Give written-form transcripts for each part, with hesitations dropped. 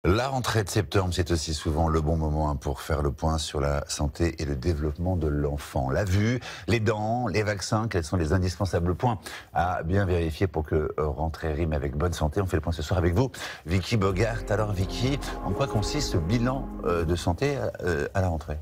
La rentrée de septembre, c'est aussi souvent le bon moment pour faire le point sur la santé et le développement de l'enfant. La vue, les dents, les vaccins, quels sont les indispensables points à bien vérifier pour que rentrée rime avec bonne santé. On fait le point ce soir avec vous, Vicky Bogart. Alors Vicky, en quoi consiste ce bilan de santé à la rentrée?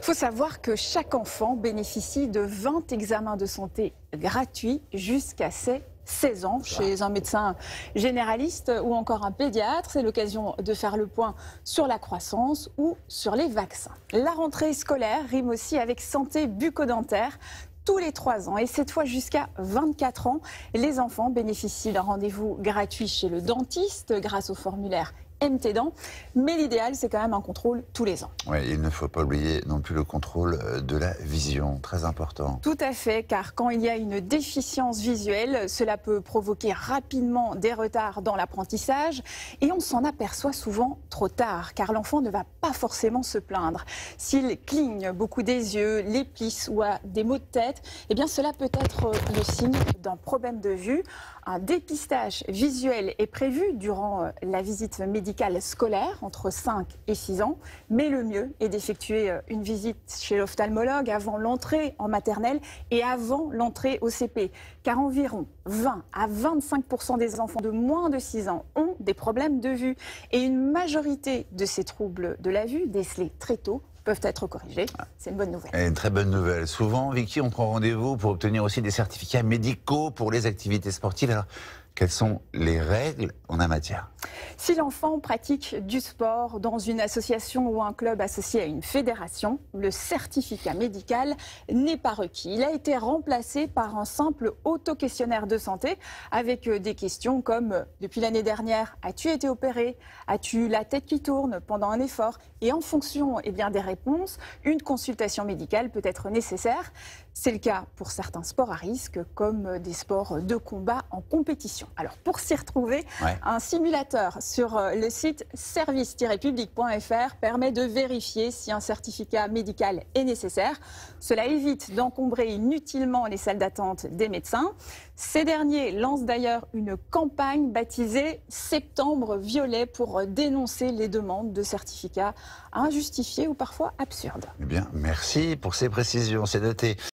Il faut savoir que chaque enfant bénéficie de 20 examens de santé gratuits jusqu'à ses 16 ans chez un médecin généraliste ou encore un pédiatre. C'est l'occasion de faire le point sur la croissance ou sur les vaccins. La rentrée scolaire rime aussi avec santé bucco-dentaire. Tous les 3 ans et cette fois jusqu'à 24 ans, les enfants bénéficient d'un rendez-vous gratuit chez le dentiste grâce au formulaire MT Dents. Mais l'idéal, c'est quand même un contrôle tous les ans. Oui, il ne faut pas oublier non plus le contrôle de la vision, très important. Tout à fait, car quand il y a une déficience visuelle, cela peut provoquer rapidement des retards dans l'apprentissage et on s'en aperçoit souvent trop tard, car l'enfant ne va pas forcément se plaindre. S'il cligne beaucoup des yeux, les plisse ou a des maux de tête, eh bien cela peut être le signe d'un problème de vue. Un dépistage visuel est prévu durant la visite médicale scolaire entre 5 et 6 ans, mais le mieux est d'effectuer une visite chez l'ophtalmologue avant l'entrée en maternelle et avant l'entrée au CP, car environ 20 à 25% des enfants de moins de 6 ans ont des problèmes de vue et une majorité de ces troubles de la vue, décelés très tôt, peuvent être corrigés. C'est une bonne nouvelle. Et une très bonne nouvelle. Souvent, Vicky, on prend rendez-vous pour obtenir aussi des certificats médicaux pour les activités sportives. Alors, quelles sont les règles en la matière? Si l'enfant pratique du sport dans une association ou un club associé à une fédération, le certificat médical n'est pas requis. Il a été remplacé par un simple auto-questionnaire de santé avec des questions comme « Depuis l'année dernière, as-tu été opéré? As-tu la tête qui tourne pendant un effort ?» Et en fonction des réponses, une consultation médicale peut être nécessaire. C'est le cas pour certains sports à risque, comme des sports de combat en compétition. Alors pour s'y retrouver, un simulateur sur le site service-public.fr permet de vérifier si un certificat médical est nécessaire. Cela évite d'encombrer inutilement les salles d'attente des médecins. Ces derniers lancent d'ailleurs une campagne baptisée Septembre Violet pour dénoncer les demandes de certificats injustifiées ou parfois absurdes. Eh bien, merci pour ces précisions, c'est noté.